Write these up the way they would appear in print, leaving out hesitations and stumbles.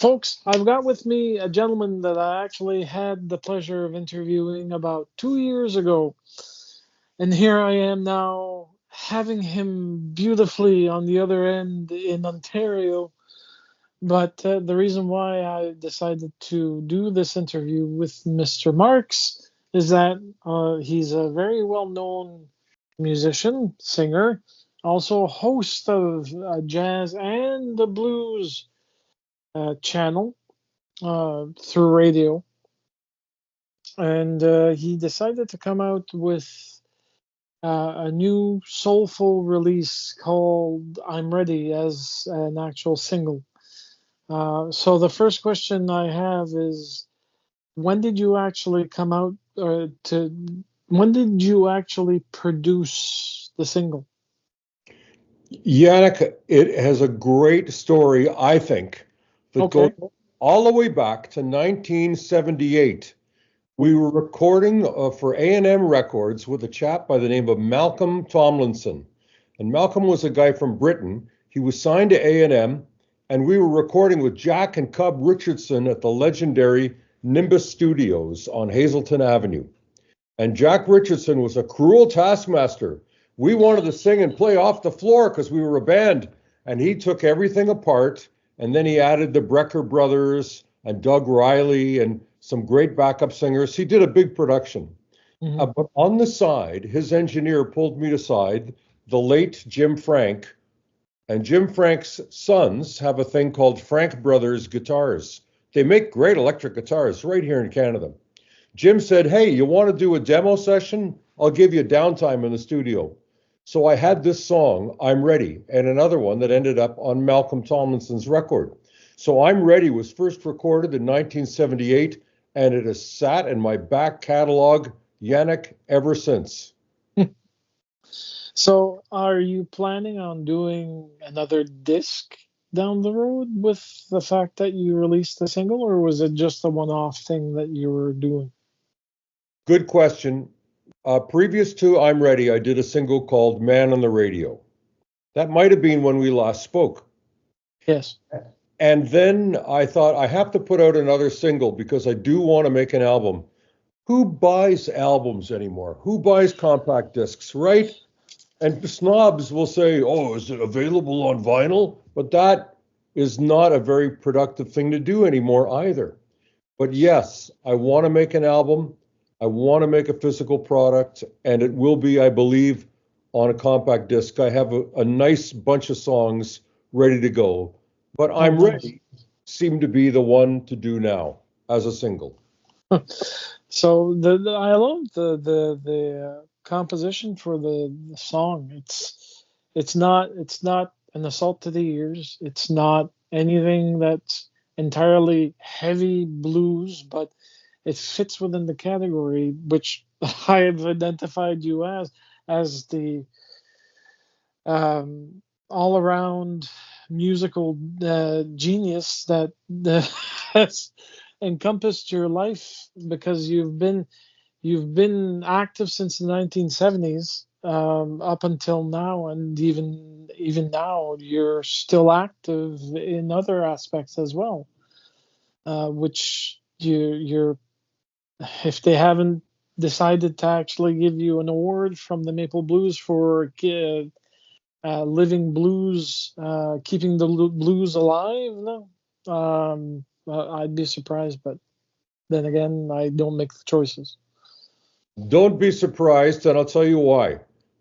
Folks, I've got with me a gentleman that I actually had the pleasure of interviewing about 2 years ago. And here I am now having him beautifully on the other end in Ontario. But the reason why I decided to do this interview with Mr. Marks is that he's a very well known musician, singer, also host of a jazz and a blues channel through radio, and he decided to come out with a new soulful release called "I'm Ready" as an actual single. So the first question I have is, when did you actually come out to? When did you actually produce the single? Yannick, it has a great story, I think, that goes Okay. all the way back to 1978. We were recording for A&M Records with a chap by the name of Malcolm Tomlinson. And Malcolm was a guy from Britain. He was signed to A&M, and we were recording with Jack and Cub Richardson at the legendary Nimbus Studios on Hazelton Avenue. And Jack Richardson was a cruel taskmaster. We wanted to sing and play off the floor because we were a band. And he took everything apart. And then he added the Brecker brothers and Doug Riley and some great backup singers. He did a big production. But on the side, his engineer pulled me aside, the late Jim Frank. And Jim Frank's sons have a thing called Frank Brothers Guitars. They make great electric guitars right here in Canada. Jim said, "Hey, you want to do a demo session? I'll give you downtime in the studio." So I had this song, "I'm Ready," and another one that ended up on Malcolm Tomlinson's record. So "I'm Ready" was first recorded in 1978, and it has sat in my back catalog, Yannick, ever since. So, are you planning on doing another disc down the road with the fact that you released a single, or was it just a one-off thing that you were doing? Good question. Previous to "I'm Ready," I did a single called "Man on the Radio." That might have been when we last spoke. Yes. And then I thought I have to put out another single because I do want to make an album. Who buys albums anymore? Who buys compact discs, right? And snobs will say, "Oh, is it available on vinyl?" But that is not a very productive thing to do anymore either. But yes, I want to make an album. I want to make a physical product, and it will be, I believe, on a compact disc. I have a nice bunch of songs ready to go, but Oh, "I'm nice. Ready" seemed to be the one to do now as a single. So I love the composition for the song. It's not an assault to the ears. It's not anything that's entirely heavy blues, but it fits within the category which I have identified you as the all around musical genius that has encompassed your life, because you've been active since the 1970s, up until now, and even now you're still active in other aspects as well, which you're if they haven't decided to actually give you an award from the Maple Blues for living blues, keeping the blues alive, no, I'd be surprised. But then again, I don't make the choices. Don't be surprised, and I'll tell you why.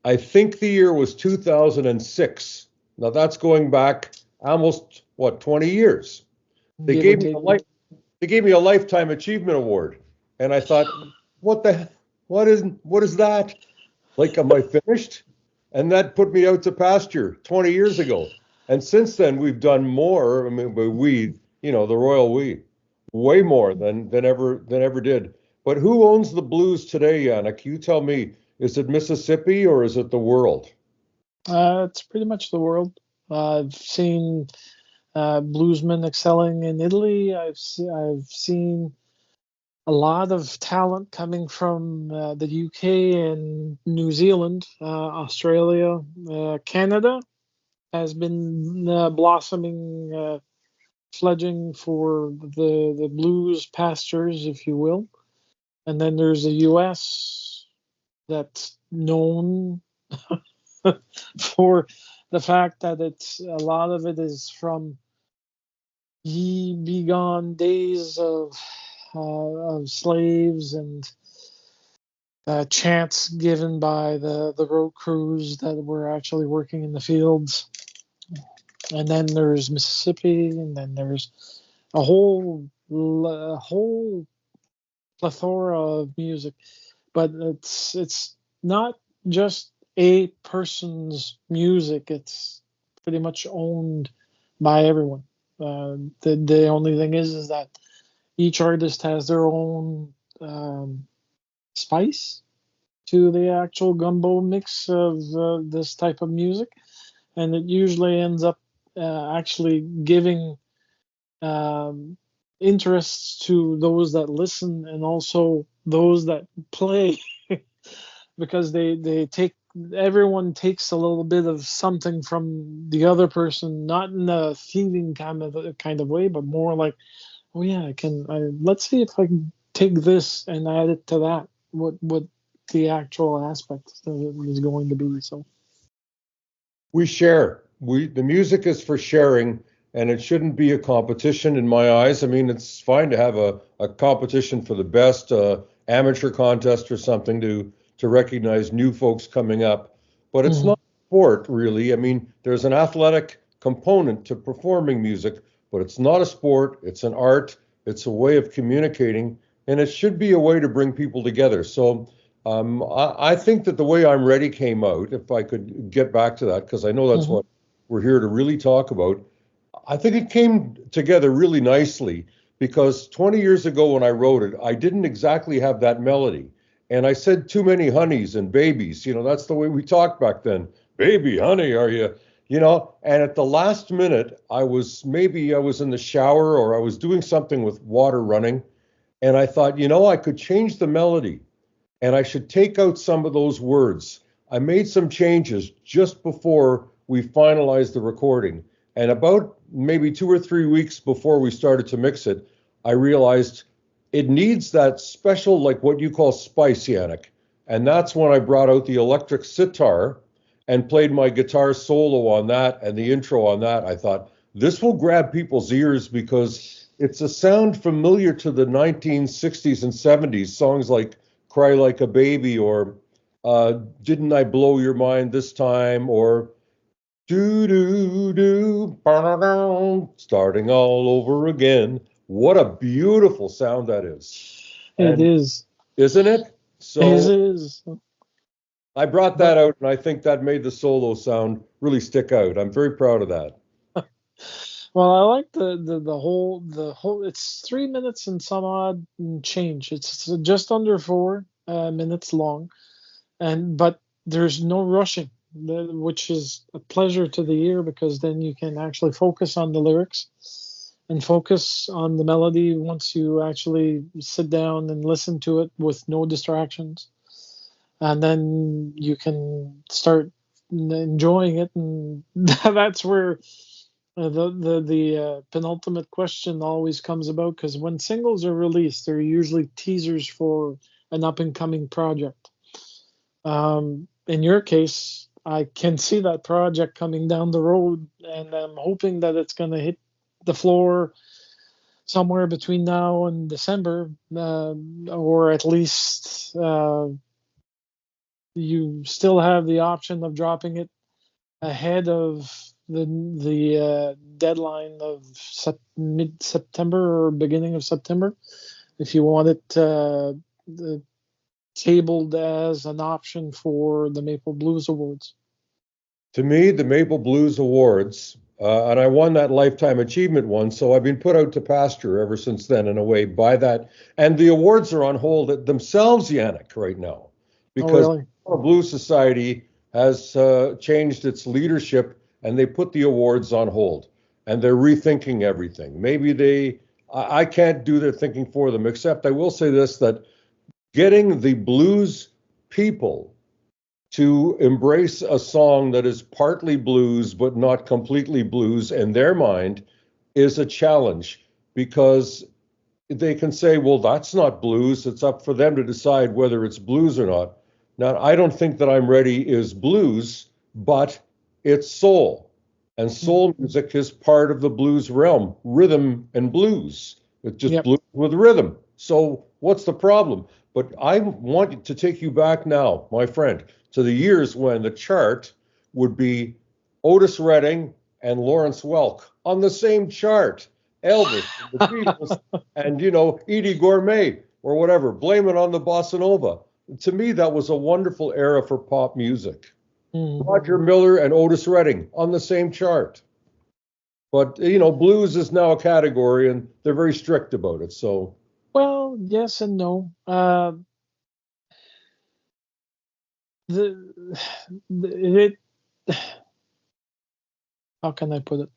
I think the year was 2006. Now that's going back almost, what, 20 years. They Give or gave me a take. life, they gave me a lifetime achievement award. And I thought, what the what is that? Like, am I finished? And that put me out to pasture 20 years ago. And since then we've done more. I mean, the royal we, way more than ever did. But who owns the blues today, Yannick? You tell me. Is it Mississippi or is it the world? It's pretty much the world. I've seen bluesmen excelling in Italy. I've seen a lot of talent coming from the UK and New Zealand, Australia, Canada has been blossoming fledging for the blues pastures, if you will. And then there's the U.S. that's known for the fact that it's a lot of it is from ye begone days of slaves and chants given by the road crews that were actually working in the fields. And then there's Mississippi, and then there's a whole plethora of music. But it's not just a person's music. It's pretty much owned by everyone. The only thing is that each artist has their own spice to the actual gumbo mix of this type of music, and it usually ends up actually giving um, interests to those that listen and also those that play because they take everyone takes a little bit of something from the other person, not in a thieving kind of way, but more like, oh yeah, let's see if I can take this and add it to that. What the actual aspect is going to be. So We share. The music is for sharing, and it shouldn't be a competition in my eyes. I mean, it's fine to have a competition for the best amateur contest or something to recognize new folks coming up, but it's mhm. not sport really. I mean, there's an athletic component to performing music, but it's not a sport. It's an art. It's a way of communicating, and it should be a way to bring people together. So I think that the way I'm ready came out, if I could get back to that, because I know that's Mhm. what we're here to really talk about. I think it came together really nicely because 20 years ago when I wrote it, I didn't exactly have that melody. And I said too many honeys and babies. That's the way we talked back then. Baby, honey, are you? And at the last minute, maybe I was in the shower or I was doing something with water running. And I thought, I could change the melody and I should take out some of those words. I made some changes just before we finalized the recording. And about maybe 2 or 3 weeks before we started to mix it, I realized it needs that special, like what you call spice, Yannick. And that's when I brought out the electric sitar and played my guitar solo on that and the intro on that. I thought, this will grab people's ears because it's a sound familiar to the 1960s and 70s, songs like Cry Like a Baby or Didn't I Blow Your Mind This Time or Do Do Do Starting All Over Again. What a beautiful sound that is. It And is. isn't it? It So is. I brought that But out and I think that made the solo sound really stick out. I'm very proud of that. well, I like the whole. It's 3 minutes and some odd and change. It's just under 4 minutes long, and but there's no rushing, which is a pleasure to the ear because then you can actually focus on the lyrics and focus on the melody once you actually sit down and listen to it with no distractions, and then you can start enjoying it, and that's where the penultimate question always comes about because when singles are released, they're usually teasers for an up and coming project. In your case, I can see that project coming down the road, and I'm hoping that it's going to hit the floor somewhere between now and December, or at least you still have the option of dropping it ahead of the deadline of mid September or beginning of September, if you want it tabled as an option for the Maple Blues Awards. To me, the Maple Blues Awards, and I won that Lifetime Achievement one, so I've been put out to pasture ever since then, in a way, by that. And the awards are on hold themselves, Yannick, right now, Oh, because really? the Blues Society has changed its leadership, and they put the awards on hold, and they're rethinking everything. I can't do their thinking for them, except I will say this, that getting the blues people to embrace a song that is partly blues but not completely blues in their mind is a challenge because they can say, well, that's not blues. It's up for them to decide whether it's blues or not. Now, I don't think that I'm Ready is blues, but it's soul. And soul music is part of the blues realm, rhythm and blues. It's just Yep. blues with rhythm. So what's the problem? But I want to take you back now, my friend, to the years when the chart would be Otis Redding and Lawrence Welk on the same chart. Elvis, the Beatles, and Edie Gourmet or whatever. Blame it on the bossa nova. To me, that was a wonderful era for pop music. Roger Miller and Otis Redding on the same chart. But blues is now a category, and they're very strict about it. So, Well, yes and no. The, it, how can I put it?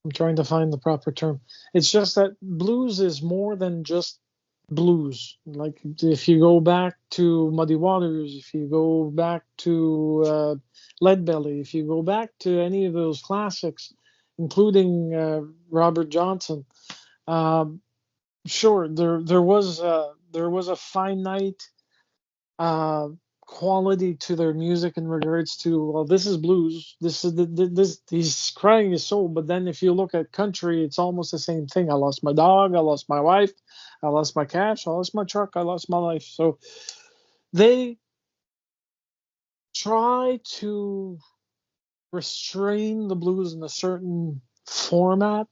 I'm trying to find the proper term. It's just that blues is more than just blues. Like if you go back to Muddy Waters, if you go back to Leadbelly, if you go back to any of those classics, including Robert Johnson, um, sure, there was a finite uh, quality to their music in regards to, well, this is blues, this is this, he's crying his soul. But then if you look at country, it's almost the same thing. I lost my dog, I lost my wife, I lost my cash, I lost my truck, I lost my life. So they try to restrain the blues in a certain format.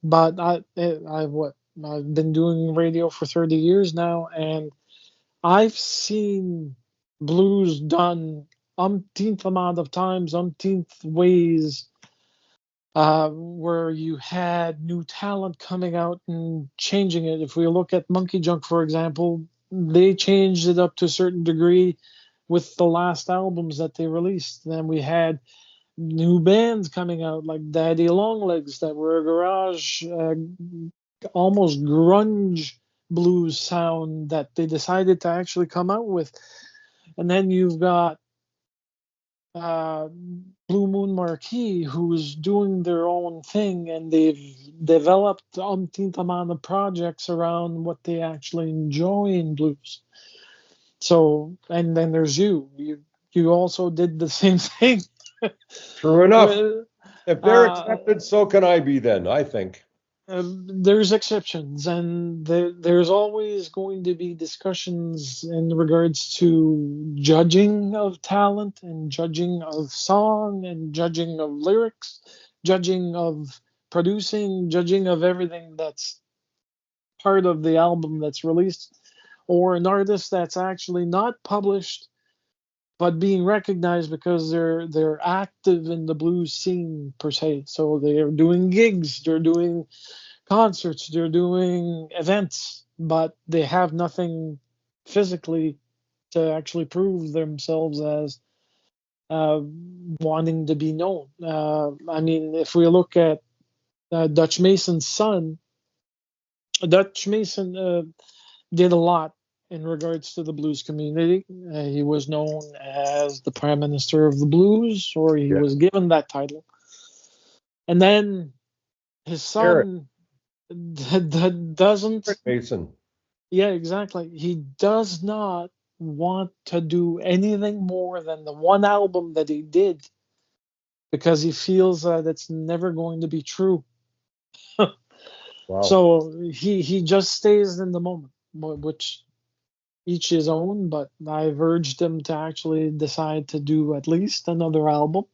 But I've been doing radio for 30 years now, and I've seen blues done umpteenth amount of times, umpteenth ways, where you had new talent coming out and changing it. If we look at Monkey Junk, for example, they changed it up to a certain degree with the last albums that they released. Then we had new bands coming out like Daddy Longlegs that were a garage, almost grunge blues sound that they decided to actually come out with. And then you've got uh, Blue Moon Marquee, who's doing their own thing, and they've developed umpteenth amount of projects around what they actually enjoy in blues. So, and then there's you. You also did the same thing. true enough. Well, If they're uh, accepted, so can I be then, I think. there's exceptions, and there's always going to be discussions in regards to judging of talent and judging of song and judging of lyrics, judging of producing, judging of everything that's part of the album that's released, or an artist that's actually not published but being recognized because they're active in the blues scene per se. So they're doing gigs, they're doing concerts, they're doing events, but they have nothing physically to actually prove themselves as wanting to be known. I mean, if we look at Dutch Mason's son, Dutch Mason did a lot in regards to the blues community. He was known as the Prime Minister of the Blues, or he Yeah. was given that title. And then his Eric, son doesn't. Mason. Yeah, exactly. He does not want to do anything more than the one album that he did because he feels that it's never going to be true. Wow. So he just stays in the moment, which each his own. But I've urged him to actually decide to do at least another album.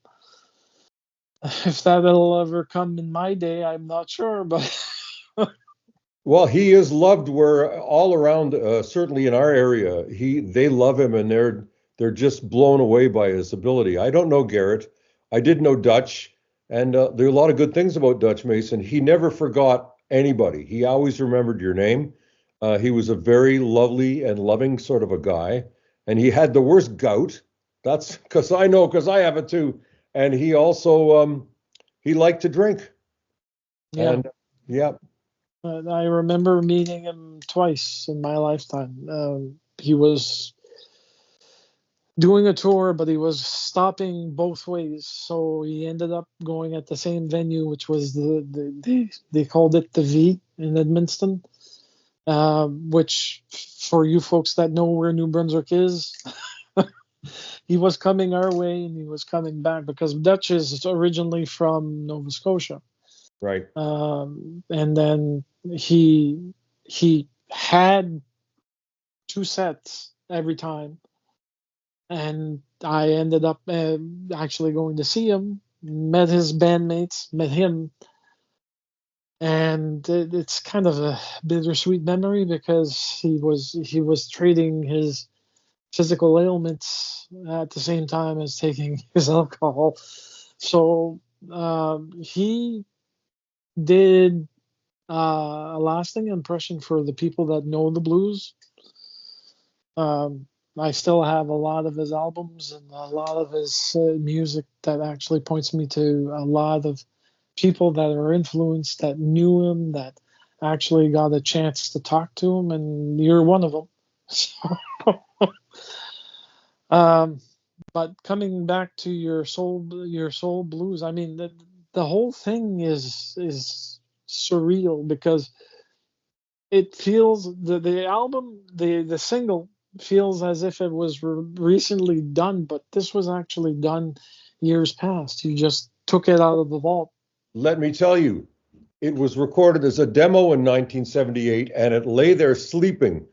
If that'll ever come in my day, I'm not sure, but Well, he is loved where all around, certainly in our area, they love him and they're just blown away by his ability. I don't know Garrett. I did know Dutch, and there are a lot of good things about Dutch Mason. He never forgot anybody. He always remembered your name. He was a very lovely and loving sort of a guy, and he had the worst gout. That's because I know because I have it too. And he also he liked to drink, yeah. and yeah. I remember meeting him twice in my lifetime. He was doing a tour, but he was stopping both ways. So he ended up going at the same venue, which was they called it the V in Edmundston, which for you folks that know where New Brunswick is, he was coming our way and he was coming back because Dutch is originally from Nova Scotia. Right. And then he had two sets every time, and I ended up actually going to see him, met his bandmates, met him, and it's kind of a bittersweet memory because he was treating his physical ailments at the same time as taking his alcohol. So he did a lasting impression for the people that know the blues. I still have a lot of his albums and a lot of his music that actually points me to a lot of people that are influenced, that knew him, that actually got a chance to talk to him, and you're one of them. um, but coming back to your soul blues, I mean, the whole thing is surreal because it feels the album the single feels as if it was recently done, but this was actually done years past. You just took it out of the vault. Let me tell you, it was recorded as a demo in 1978 and it lay there sleeping.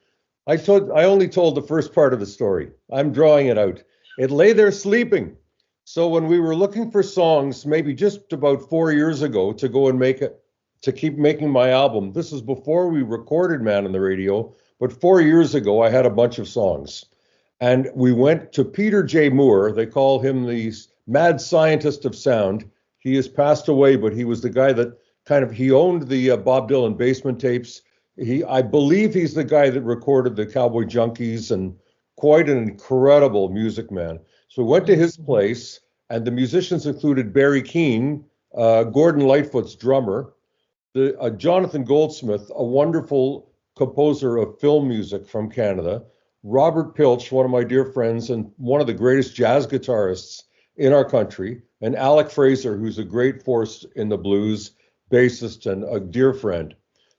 I only told the first part of the story. I'm drawing it out. It lay there sleeping. So when we were looking for songs, maybe just about 4 years ago, to go and make it, to keep making my album, this is before we recorded Man on the Radio, but 4 years ago, I had a bunch of songs. And we went to Peter J. Moore. They call him the mad scientist of sound. He has passed away, but he was the guy that he owned the Bob Dylan basement tapes. I believe he's the guy that recorded the Cowboy Junkies, and quite an incredible music man. So we went to his place, and the musicians included Barry Keane, Gordon Lightfoot's drummer, Jonathan Goldsmith, a wonderful composer of film music from Canada, Robert Pilch, one of my dear friends and one of the greatest jazz guitarists in our country, and Alec Fraser, who's a great force in the blues, bassist and a dear friend.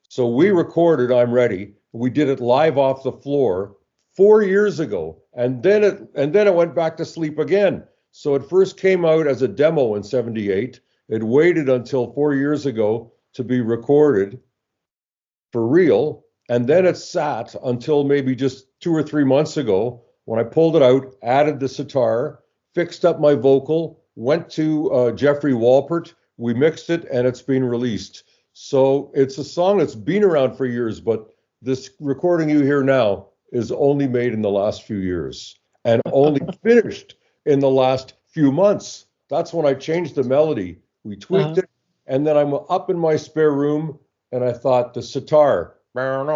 So we recorded I'm Ready. We did it live off the floor 4 years ago, and then it went back to sleep again. So it first came out as a demo in '78. It waited until 4 years ago to be recorded for real, and then it sat until maybe just 2 or 3 months ago when I pulled it out, added the sitar, fixed up my vocal, went to Jeffrey Walpert, we mixed it, and it's been released. So it's a song that's been around for years, but this recording you hear now is only made in the last few years and only finished in the last few months. That's when I changed the melody. We tweaked Uh-huh. it, and then I'm up in my spare room, and I thought the sitar, that's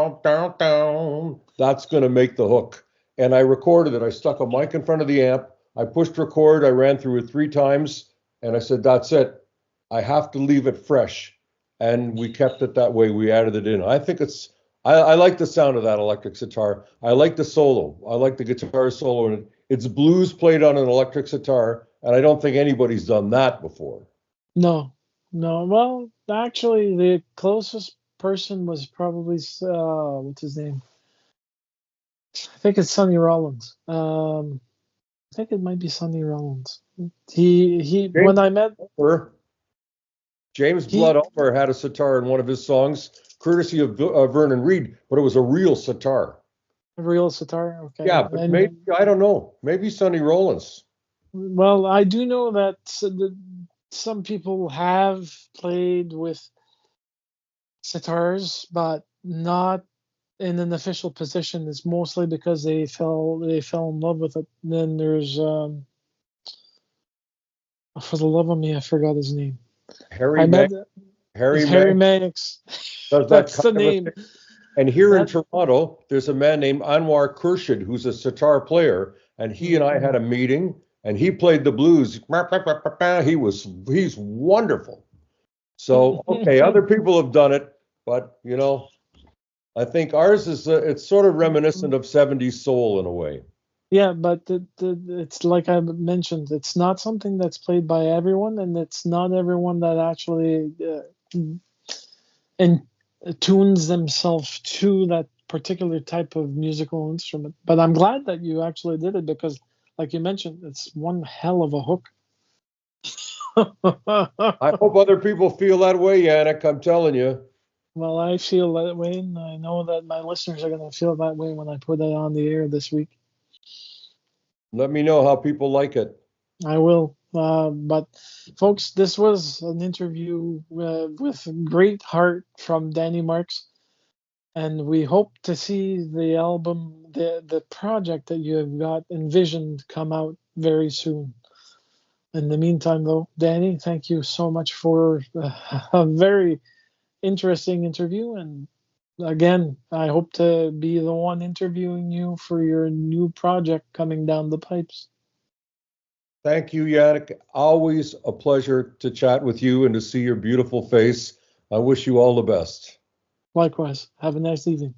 going to make the hook. And I recorded it. I stuck a mic in front of the amp. I pushed record. I ran through it 3 times, and I said, that's it. I have to leave it fresh. And we kept it that way. We added it in. I like the sound of that electric sitar. I like the solo. I like the guitar solo. And it's blues played on an electric sitar. And I don't think anybody's done that before. No, no. Well, actually, the closest person was probably what's his name? I think it's Sonny Rollins. I think it might be Sonny Rollins. He James when I met Elmer, James Blood he Elmer had a sitar in one of his songs, courtesy of Vernon Reid, but it was a real sitar. real sitar. Okay, Yeah, but maybe, and I don't know, maybe Sonny Rollins. well, I do know that some people have played with sitars, but not in an official position. It's mostly because they fell in love with it. Then there's for the love of me, I forgot his name. Harry I Mang, met it's Harry Harry Mang Mannix. does that That's kind the of a name. thing. And here in That Toronto, there's a man named Anwar Khurshid who's a sitar player, and he and mm, I had a meeting, and he played the blues. He's wonderful. So okay, other people have done it, but I think ours is it's sort of reminiscent of '70s soul in a way. Yeah, but it's like I mentioned, it's not something that's played by everyone, and it's not everyone that actually and tunes themselves to that particular type of musical instrument. But I'm glad that you actually did it because, like you mentioned, it's one hell of a hook. I hope other people feel that way, Yannick. I'm telling you. Well, I feel that way, and I know that my listeners are going to feel that way when I put it on the air this week. Let me know how people like it. I will. But, folks, this was an interview with great heart from Danny Marks, and we hope to see the album, the project that you have got envisioned, come out very soon. In the meantime, though, Danny, thank you so much for a very interesting interview. And again, I hope to be the one interviewing you for your new project coming down the pipes. Thank you, Yannick. Always a pleasure to chat with you and to see your beautiful face. I wish you all the best. Likewise, have a nice evening.